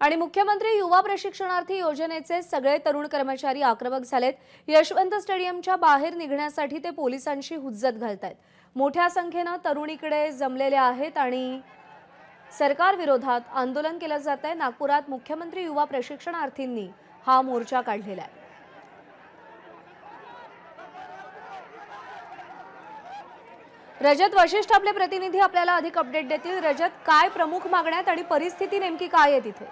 आणि मुख्यमंत्री युवा प्रशिक्षणार्थी योजनेचे सगळे तरुण कर्मचारी आक्रमक झालेत। यशवंत स्टेडियमच्या बाहेर निघण्यासाठी ते पोलिसांशी हुज्जत घालतायत। मोठ्या संख्येने तरुणीकडे जमलेले आहेत आणि सरकार विरोधात आंदोलन केले जात आहे। नागपुरात मुख्यमंत्री युवा प्रशिक्षणार्थींनी हा मोर्चा काढलेला आहे। रजत वशिष्ठ आपले प्रतिनिधी आपल्याला अधिक अपडेट देतील। रजत, काय प्रमुख मागण्या आणि परिस्थिती नेमकी काय आहे तिथे?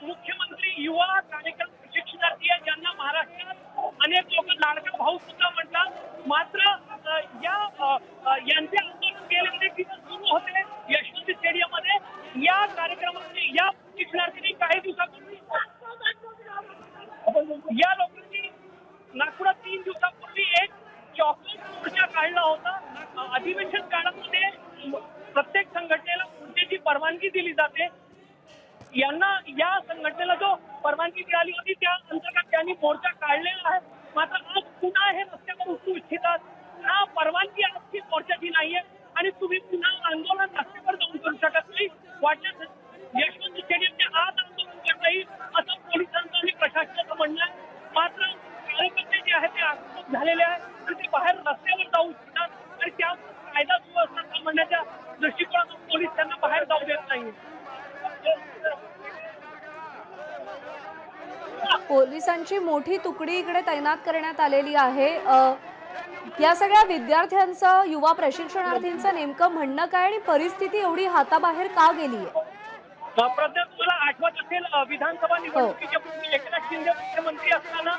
मुख्यमंत्री युवा कार्यक्रम प्रशिक्षणार्थी आहे, ज्यांना महाराष्ट्रात अनेक लोक लाडका भाऊ सुद्धा म्हणतात। मात्र यांचे आंदोलन गेले अनेक दिवस सुरू होते यशवंत स्टेडियम मध्ये। या कार्यक्रमामध्ये या प्रशिक्षणार्थींनी काही दिवसापूर्वी या लोकांनी नागपुरात 3 दिवसापूर्वी एक चॉकलेट मोर्चा काढला होता। अधिवेशन काळामध्ये प्रत्येक संघटनेला मोर्चाची परवानगी दिली जाते। यांना या संघटनेला जो परवानगी मिळाली होती त्या अंतर्गत त्यांनी मोर्चा काढलेला आहे। मात्र आज पुन्हा हे रस्त्यावर उतरू इच्छितात। हा परवानगी आजची मोर्चाची नाहीये आणि तुम्ही पुन्हा आंदोलन रस्त्यावर जाऊन करू शकत नाही। वाटत यशवंत स्टेडियमच्या आत आंदोलन करता येईल असं पोलिसांचं आणि प्रशासनाचं म्हणणं आहे। मात्र कार्यकर्ते जे आहेत ते आक्रमक झालेले आहेत आणि ते बाहेर रस्त्यावर जाऊ इच्छितात आणि त्या कायदा सुव्यवस्था थांबवण्याच्या दृष्टिकोनातून पोलीस त्यांना बाहेर जाऊ देत नाही। पोलिसांची मोठी तुकडी इकडे तैनात करण्यात आलेली आहे। या सगळ्या विद्यार्थ्यांचं युवा प्रशिक्षणार्थींचं नेमकं म्हणणं काय आणि परिस्थिती एवढी हाताबाहेर का गेली आहे? प्रज्ञा, तुम्हाला आठवत असेल विधानसभा निवडणुकीच्या पूर्वी एकनाथ शिंदे मुख्यमंत्री असताना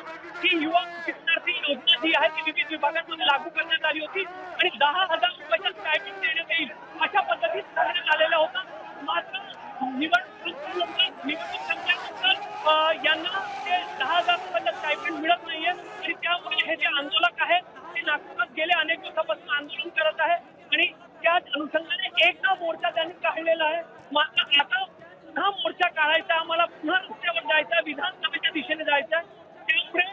ही युवा प्रशिक्षणार्थी योजना जी आहे ती विविध विभागांमध्ये लागू करण्यात आली होती आणि 10,000 रुपयाचा स्टायपेंड देण्यात येईल अशा पद्धतीत करण्यात आलेला होता। मात्र निवडणूक संपल्यानंतर यांना ते 10,000 रुपयाचा स्टायपेंड मिळत नाहीये आणि त्यामुळे हे जे आंदोलक आहेत ते नागपुरात गेले अनेक दिवसापासून आंदोलन करत आहे आणि त्याच अनुषंगाने एकदा मोर्चा त्यांनी काढलेला आहे। मात्र आता पुन्हा मोर्चा काढायचा, आम्हाला पुन्हा रस्त्यावर जायचं, विधानसभेच्या दिशेने जायचं। त्यामुळे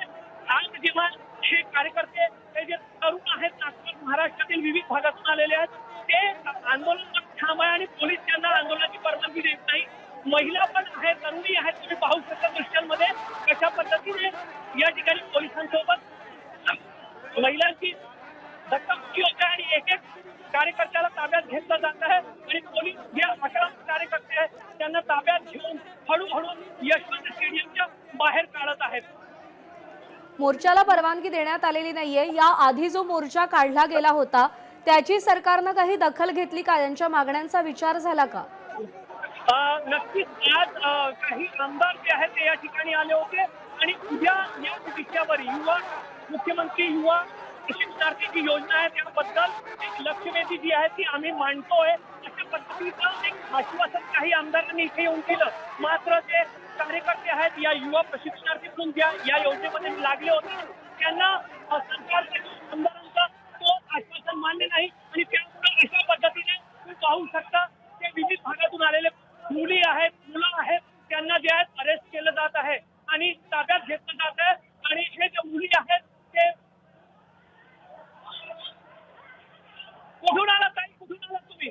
आज जेव्हा हे कार्यकर्ते हे जे तरुण आहेत नागपूर महाराष्ट्रातील विविध भागातून आलेले आहेत ते आंदोलन ठाम आहे आणि पोलीस त्यांना आंदोलनाची परवानगी देत नाही। महिला पण आहेत, तरुणी आहेत, तुम्ही पाहू शकता दृश्यांमध्ये कशा पद्धतीने या ठिकाणी पोलिसांसोबत महिलांची धक्काबुक्की होते आणि एक एक कार्यकर्त्याला ताब्यात घेतलं जात आहे आणि पोलीस जे आक्रमक कार्यकर्ते आहेत त्यांना ताब्यात घेऊन हळूहळू यशवंत स्टेडियमच्या बाहेर काढत आहेत। मोर्चाला परवानगी देण्यात आलेली नाहीये। या आधी जो मोर्चा काढला गेला होता त्याची सरकारने काही दखल घेतली का? यांच्या मागण्यांचा विचार झाला का? नक्कीच आज काही आमदार जे आहेत ते या ठिकाणी आले होते आणि उद्या या विषयावर मुख्यमंत्री युवा प्रशिक्षणार्थी जी योजना आहे त्याबद्दल एक लक्षवेधी जी आहे ती आम्ही मांडतोय अशा पद्धतीचं एक आश्वासन काही आमदारांनी इथे येऊन दिलं। मात्र जे कार्यकर्ते आहेत या युवा प्रशिक्षणार्थी म्हणून ज्या या योजनेमध्ये लागले होते त्यांना सरकारच्या आमदारांचा तो आश्वासन मान्य नाही आणि त्यामुळे अशा पद्धतीने तुम्ही पाहू शकता ते विविध भागातून आलेले मुली आहेत, मुलं आहेत, त्यांना जे आहेत अरेस्ट केलं जात आहे आणि ताब्यात घेतलं जात आहे आणि हे जे मुली आहेत ते कुठून आला ताई, कुठून आला तुम्ही?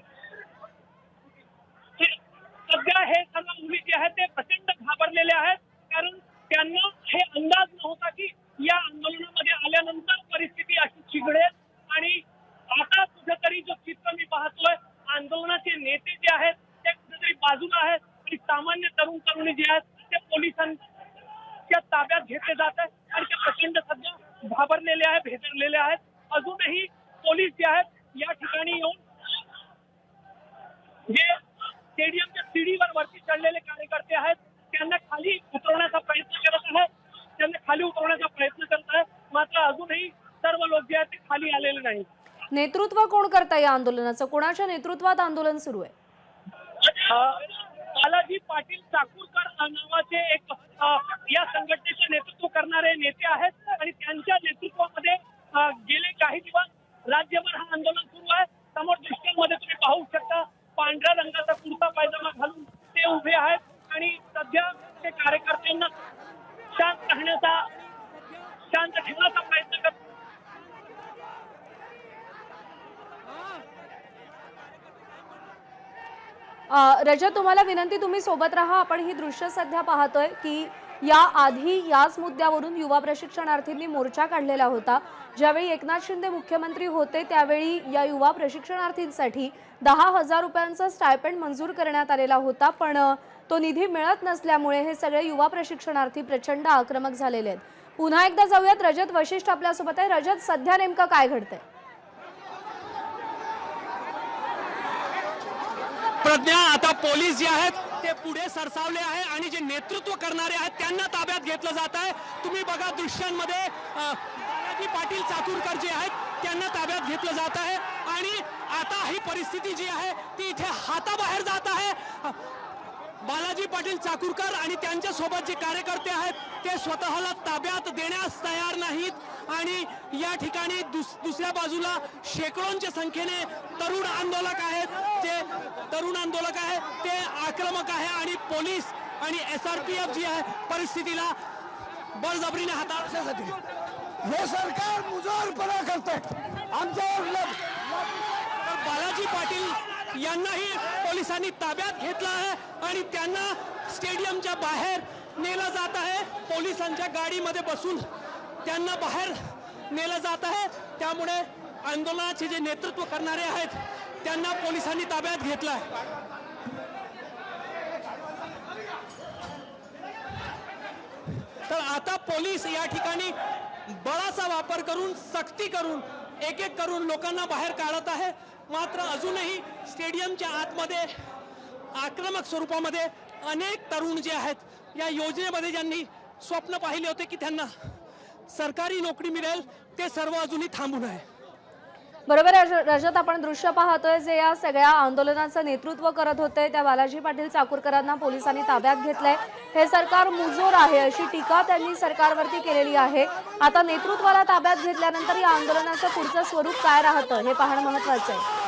सध्या हे सर्व मुली जे आहेत ते प्रचंड घाबरलेले आहेत कारण त्यांना हे अंदाज नव्हता की या आंदोलनामध्ये आल्यानंतर परिस्थिती अशी चिघळेल आणि आता कुठेतरी जो चित्र मी पाहतोय आंदोलनाचे नेते जे आहेत ते कुठेतरी बाजूला आहेत आणि सामान्य तरुण तरुणी जे आहेत ते पोलिसांच्या ताब्यात घेतले जात आहेत आणि ते प्रचंड सध्या घाबरलेले आहेत, भेदरलेले आहेत। अजूनही पोलीस जे आहेत या ठिकाणी येऊन जे स्टेडियमच्या सीडीवर वरती चढलेले कार्यकर्ते आहेत त्यांना खाली उतरवण्याचा प्रयत्न करत आहेत। मात्र अजूनही सर्व लोक जे आहेत ते खाली आलेले नाही। नेतृत्व कोण करता या आंदोलनाचं? कोणाच्या नेतृत्वात आंदोलन सुरू आहे? बालाजी पाटील चाकूरकर नावाचे एक या संघटनेचे नेतृत्व करणारे नेते आहेत आणि त्यांच्या नेतृत्वामध्ये गेले काही दिवस राज्यभर हा आंदोलन सुरू आहे। समोर दृश्यांमध्ये तुम्ही पाहू शकता पांढऱ्या रंगाचा कुर्ता पायजामा घालून ते उभे आहेत आणि सध्या ते कार्यकर्त्यांना शांत ठेवण्याचा प्रयत्न करतात। रजत, तुम्हाला विनंती, तुम्ही सोबत राहा. आपण ही दृश्य सध्या पाहतोय की या आधी याच मुद्द्यावरून युवा प्रशिक्षणार्थींनी मोर्चा काढलेला होता. ज्यावेळी एकनाथ शिंदे मुख्यमंत्री होते त्यावेळी या युवा प्रशिक्षणार्थींसाठी 10,000 रुपयांचा स्टायपेंड मंजूर करण्यात आलेला होता, पण तो निधी मिळत नसल्यामुळे हे सगळे युवा प्रशिक्षणार्थी प्रचंड आक्रमक झालेले आहेत. पुन्हा एकदा जाऊयात, रजत वशिष्ठ आपल्यासोबत आहे. रजत, सध्या नेमकं काय घडतंय? प्रज्ञा, आता पोलीस जे आहेत ते पुढे सरसावले आहे आणि जे नेतृत्व करणारे आहेत त्यांना ताब्यात घेतलं जात आहे. तुम्ही बघा दृश्यांमध्ये बालाजी पाटील चाकूरकर जे आहेत त्यांना ताब्यात घेतलं जात आहे आणि आता ही परिस्थिती जी आहे ती इथे हाताबाहेर जात आहे. बालाजी पाटील चाकूरकर आणि त्यांच्या सोबत जे कार्यकर्ते आहेत ते स्वतःला ताब्यात देण्यास तयार नाहीत आणि या ठिकाणी दुसऱ्या बाजूला शेकडोंच्या संख्येने तरुण आंदोलक आहेत. ते आक्रमक आहे आणि पोलीस आणि SRPF जी आहे परिस्थितीला बळजबरीने हाताळण्यासाठी हे सरकार मुजोरपणा करतंय आमच्यावर. बालाजी पाटील यांनाही पोलिसांनी ताब्यात घेतला आहे आणि त्यांना स्टेडियमच्या बाहेर नेलं जात आहे. पोलिसांच्या गाडीमध्ये बसून त्यांना बाहेर नेलं जात आहे. त्यामुळे आंदोलनाचे जे नेतृत्व करणारे आहेत त्यांना पोलिसांनी ताब्यात घेतलं आहे. तर आता पोलीस या ठिकाणी बळाचा वापर करून, सक्ती करून, एक एक करून लोकांना बाहेर काढत आहे. मात्र अजूनही स्टेडियमच्या आतमध्ये आक्रमक स्वरूपामध्ये अनेक तरुण जे आहेत या योजनेमध्ये ज्यांनी स्वप्न पाहिले होते की त्यांना सरकारी नोकरी मिळेल ते सर्व अजूनही थांबून आहे. बरोबर आहे रजत, आपण दृश्य पाहतोय जे या सगळ्या आंदोलनाचं नेतृत्व करत होते त्या बालाजी पाटील चाकूरकरांना पोलिसांनी ताब्यात घेतलंय. हे सरकार मुजोर आहे अशी टीका त्यांनी सरकारवरती केलेली आहे. आता नेतृत्वाला ताब्यात घेतल्यानंतर या आंदोलनाचं पुढचं स्वरूप काय राहतं हे पाहणं महत्त्वाचं आहे.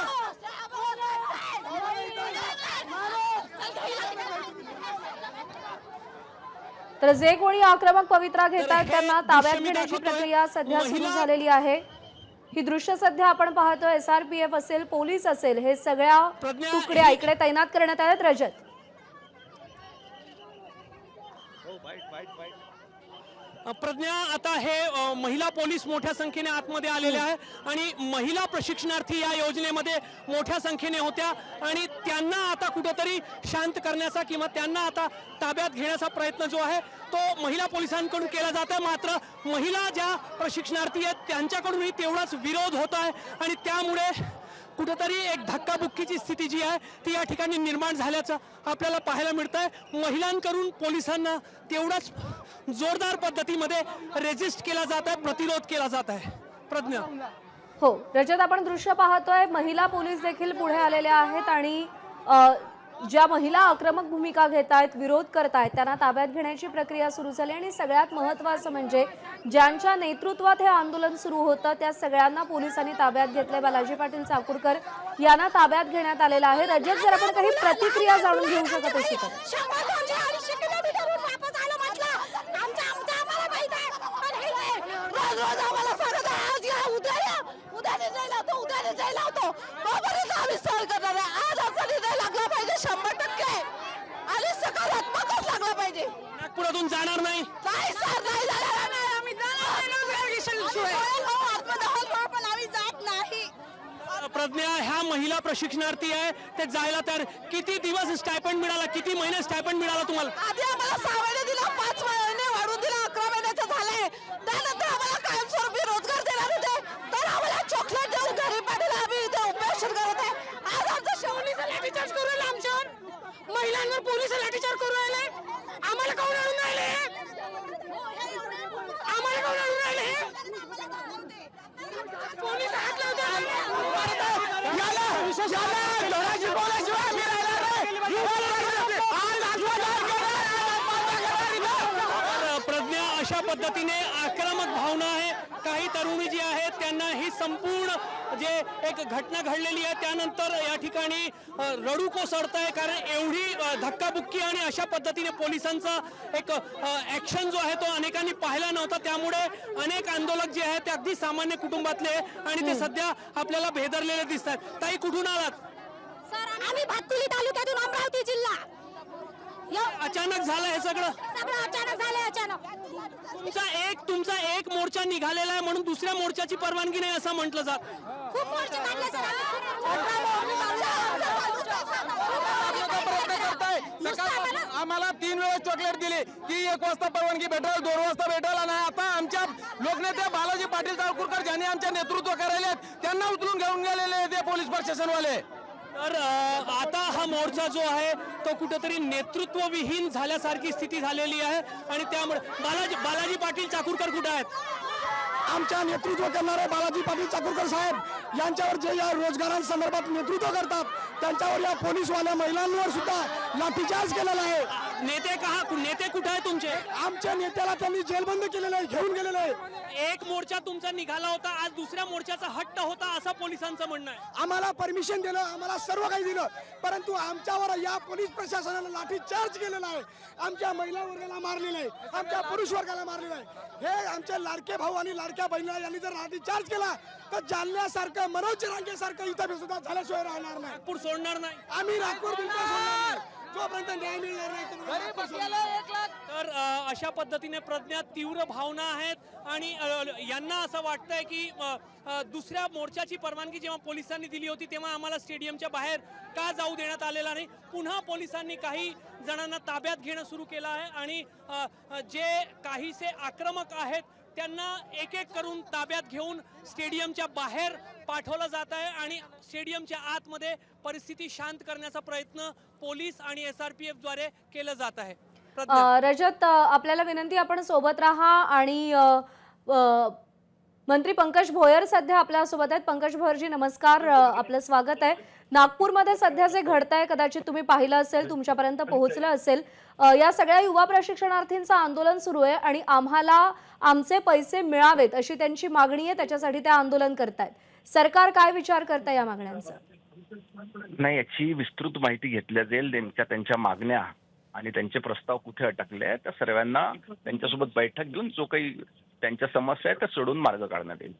तर जे कोणी आक्रमक पवित्रा घेतात त्यांना ताब्यात घेण्याची प्रक्रिया सध्या सुरू झालेली आहे. ही दृश्य सध्या आपण पाहतोय. SRPF असेल, पोलीस असेल, हे सगळ्या तुकड्या इकडे तैनात करण्यात आहेत. रजत, प्रज्ञा, आता हे महिला पोलीस मोठ्या संख्येने आतमध्ये आलेले आहे आणि महिला प्रशिक्षणार्थी या योजनेमध्ये मोठ्या संख्येने होत्या आणि त्यांना आता कुठेतरी शांत करण्याचा किंवा त्यांना आता ताब्यात घेण्याचा प्रयत्न जो आहे तो महिला पोलिसांकडून केला जात आहे. मात्र महिला ज्या प्रशिक्षणार्थी आहेत त्यांच्याकडूनही तेवढाच विरोध होत आहे आणि त्यामुळे कुठेतरी एक धक्काबुक्कीची स्थिती जी आहे ती या ठिकाणी निर्माण झाल्याचं आपल्याला पाहायला मिळत आहे. महिलांकडून पोलिसांना तेवढाच जोरदार पद्धतीमध्ये रेजिस्ट केला जात आहे, प्रतिरोध केला जात आहे. प्रज्ञा, हो रजत, आपण दृश्य पाहतोय. महिला पोलीस देखील पुढे आलेल्या आहेत आणि ज्या महिला आक्रमक भूमिका घेत आहेत, विरोध करतायत, त्यांना ताब्यात घेण्याची प्रक्रिया सुरू झाली आणि सगळ्यात महत्त्वाचं म्हणजे ज्यांच्या नेतृत्वात हे आंदोलन सुरू होतं त्या सगळ्यांना पोलिसांनी ताब्यात घेतले. बालाजी पाटील चाकूरकर यांना ताब्यात घेण्यात आलेलं आहे. रजत, जर आपण काही प्रतिक्रिया जाणून घेऊ शकत असेल तर. नागपुरातून जाणार नाही. प्रज्ञा, ह्या महिला प्रशिक्षणार्थी आहे ते जायला तर किती दिवस स्टायपेंड मिळाला, किती महिने स्टायपेंड मिळाला तुम्हाला? आधी आम्हाला 6 महिने दिला, 5 महिने वाढून दिला, 11 महिन्याचं झालंय. त्यानंतर आम्हाला कायमस्वरूपी रोजगार देणार होते, तर आम्हाला चॉकलेट देऊन घरी पाठवलं. आम्ही इथे उपोषण करत आहे. आज आमचं शेवणीचं लाठीचार्ज करू राहिले, आमच्यावर महिलांवर पोलीस लाठीचार्ज करू राहिले. आम्हाला कोण आणून राहिले? आम्हाला कोण आणून राहिले? पोलीस हात लावते. प्रज्ञा, अशा पद्धतीने आक्रमक भावना आहे. काही तरुणी जी आहेत त्यांना ही संपूर्ण जे एक घटना घडलेली आहे त्यानंतर या ठिकाणी रडू कोसळत आहे, कारण एवढी धक्काबुक्की आणि अशा पद्धतीने पोलिसांचा एक ऍक्शन जो आहे तो अनेकांनी पाहिला नव्हता. त्यामुळे अनेक आंदोलक जे आहेत ते अगदी सामान्य कुटुंबातले आणि ते सध्या आपल्याला भेदरलेले दिसतात. ताई, कुठून आलात? सर आम्ही भातकुली तालुक्यातून अमरावती जिल्हा अचानक झालं हे सगळं? सगळं अचानक झालंय अचानक. तुमचा एक मोर्चा निघालेला आहे म्हणून दुसऱ्या मोर्चाची परवानगी नाही असं म्हटलं जात. खूप मोर्चे काढले सर आम्हाला 3 वेळा चॉकलेट दिली की 1 वाजता परवानगी भेटेल, 2 वाजता भेटेल, आणि आता आमच्या लोकनेते बालाजी पाटील चाळकूरकर ज्यांनी आमच्या नेतृत्व करायले त्यांना उचलून घेऊन गेलेले ते पोलीस प्रशासनवाले. तर आता हा मोर्चा जो आहे तो कुठेतरी नेतृत्वविहीन झाल्यासारखी स्थिती झालेली आहे आणि त्यामुळे बालाजी पाटील चाकूरकर कुठे आहेत? आमच्या नेतृत्व करणारे बालाजी पाटील चाकूरकर साहेब यांच्यावर जे या रोजगारांसंदर्भात नेतृत्व करतात त्यांच्यावर या पोलीसवाल्या महिलांवर सुद्धा लाठीचार्ज केलेला आहे. नेते कुठे आहे तुमचे? आमच्या नेत्याला त्यांनी जेलबंद केलेलं आहे, घेऊन गेलेलं आहे. एक मोर्चा तुमचा निघाला होता, आज दुसऱ्या मोर्चाचा हट्ट होता असं पोलिसांचं म्हणणं आहे. आम्हाला परमिशन दिलं, आम्हाला सर्व काही दिलं, परंतु आमच्यावर या पोलीस प्रशासनाने लाठीचार्ज केलेला आहे. आमच्या महिला वर्गाला मारलेलं आहे, आमच्या पुरुष वर्गाला मारलेलं आहे. हे आमचे लाडके भाऊ आणि लाडक्या बहिणीला यांनी जर लाठीचार्ज केला तर जालन्यासारखं मनोज जरांगेसारखं इथं सुद्धा झाल्याशिवाय राहणार नाही. नागपूर सोडणार नाही. आम्ही नागपूर बिलकुल सोडणार नाही. जोपर्यंत न्याय मिळणार नाही तर अशा पद्धतीने प्रज्ञा तीव्र भावना आहेत आणि यांना असं वाटतंय की दुसऱ्या मोर्चाची परवानगी जेव्हा पोलिसांनी दिली होती तेव्हा आम्हाला स्टेडियमच्या बाहेर का जाऊ देण्यात आलेला नाही. पुन्हा पोलिसांनी काही जणांना ताब्यात घेणं सुरू केलं आहे आणि जे काहीसे आक्रमक आहेत त्यांना एक एक करून ताब्यात घेऊन स्टेडियमच्या बाहेर पाठवलं जात आहे आणि स्टेडियमच्या आतमध्ये परिस्थिती शांत करण्याचा प्रयत्न पोलीस आणि SRPF द्वारे केलं जात आहे. रजत, आपल्याला विनंती, आपण सोबत राहा आणि मंत्री पंकज भोयर सध्या आपल्या सोबत आहेत. पंकज भोयरजी नमस्कार, आपलं स्वागत आहे. नागपूरमध्ये सध्या जे घडतंय कदाचित तुम्ही पाहिलं असेल, तुमच्यापर्यंत पोहोचलं असेल. या सगळ्या युवा प्रशिक्षणार्थींचं आंदोलन सुरू आहे आणि आम्हाला आमचे पैसे मिळावेत अशी त्यांची मागणी आहे, त्याच्यासाठी ते आंदोलन करतायत. सरकार काय विचार करताय या मागण्यांचा? नाही, याची विस्तृत माहिती घेतल्या जाईल. त्यांच्या मागण्या आणि त्यांचे प्रस्ताव कुठे अटकले आहेत त्या सर्वांना त्यांच्यासोबत बैठक घेऊन जो काही त्यांच्या समस्या आहेत त्या सोडून मार्ग काढण्यात येईल.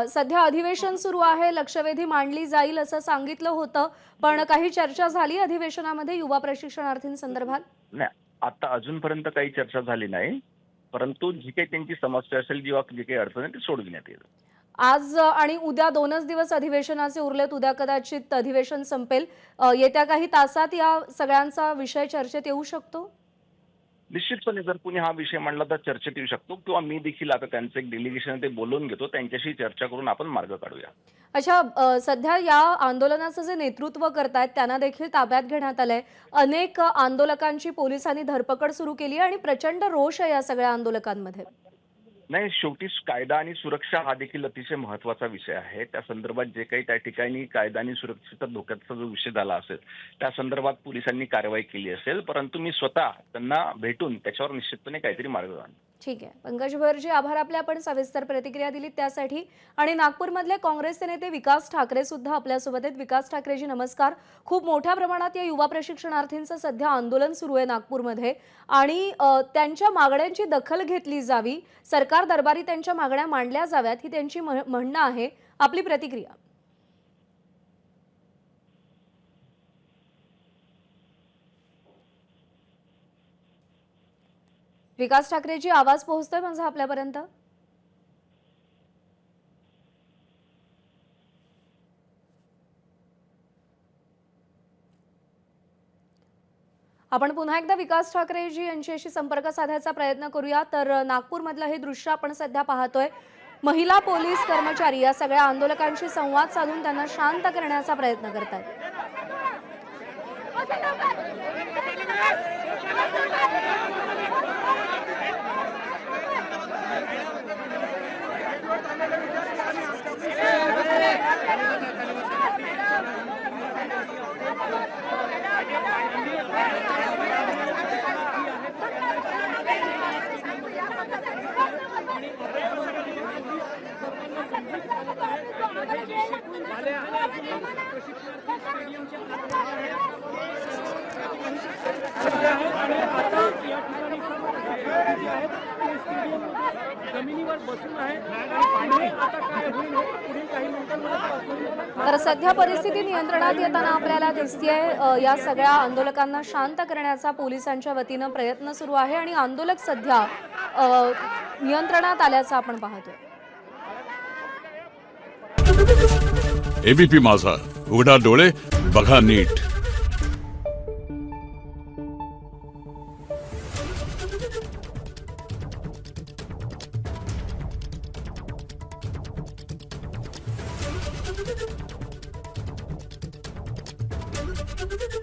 सध्या अधिवेशन सुरू आहे, लक्षवेधी मांडली जाईल असं सांगितलं होतं, पण काही चर्चा झाली अधिवेशनामध्ये युवा प्रशिक्षणार्थींसंदर्भात? नाही, आता अजूनपर्यंत काही चर्चा झाली नाही, परंतु जी काही त्यांची समस्या असेल किंवा जी काही अडचण आहे ती सोडविण्यात येईल. आज आणि उद्या 2च दिवस अधिवेशनाचे उरलेत, उद्या कदाचित अधिवेशन संपेल. येत्या काही तासात या सगळ्यांचा विषय चर्चेत येऊ शकतो? निश्चितपणे जर कुणी हा विषय मांडला तर चर्चेत येऊ शकतो किंवा मी देखील आता त्यांचं एक डेलिगेशन ते बोलवून घेतो, त्यांच्याशी चर्चा करून आपण मार्ग काढूया. अच्छा, सध्या या आंदोलनाचं जे नेतृत्व करतायत त्यांना देखील ताब्यात घेण्यात आलंय. अनेक आंदोलकांची पोलिसांनी धरपकड सुरू केली आणि प्रचंड रोष आहे या सगळ्या आंदोलकांमध्ये. नाही, शेवटी कायदा आणि सुरक्षा हा देखील अतिशय महत्वाचा विषय आहे. त्या संदर्भात जे काही त्या ठिकाणी कायदा आणि सुरक्षेचा धोक्याचा जो विषय झाला असेल त्या संदर्भात पोलिसांनी कारवाई केली असेल, परंतु मी स्वतः त्यांना भेटून त्याच्यावर निश्चितपणे काहीतरी मार्ग काढेन. ठीक आहे पंकज भोयरजी, आभार आपले, आपण सविस्तर प्रतिक्रिया दिलीत त्यासाठी. आणि नागपूरमधले काँग्रेसचे नेते विकास ठाकरे सुद्धा आपल्यासोबत आहेत. विकास ठाकरेजी नमस्कार. खूप मोठ्या प्रमाणात या युवा प्रशिक्षणार्थींचं सध्या आंदोलन सुरू आहे नागपूरमध्ये आणि त्यांच्या मागण्यांची दखल घेतली जावी, सरकार दरबारी त्यांच्या मागण्या मांडल्या जाव्यात, ही त्यांची म्हणणं आहे. आपली प्रतिक्रिया? विकास ठाकरेजी, आवाज पोहोचतोय माझा आपल्यापर्यंत? आपण पुन्हा एकदा विकास ठाकरेजी यांच्याशी संपर्क साधायचा प्रयत्न करूया. तर नागपूरमधलं हे दृश्य आपण सध्या पाहतोय. महिला पोलीस कर्मचारी या सगळ्या आंदोलकांशी संवाद साधून त्यांना शांत करण्याचा प्रयत्न करतात. जमिनीवर बसून आहे आणि पुढे आता काय होईल हे पुढील काही मिनिटांमध्ये तर सध्या परिस्थिती नियंत्रणात येताना आपल्याला दिसतेय या सगळ्या आंदोलकांना शांत करण्याचा पोलिसांच्या वतीनं प्रयत्न सुरू आहे आणि आंदोलक सध्या नियंत्रणात आल्याचं आपण पाहतोय. एबीपी माझा, उघडा डोळे बघा नीट. Thank you.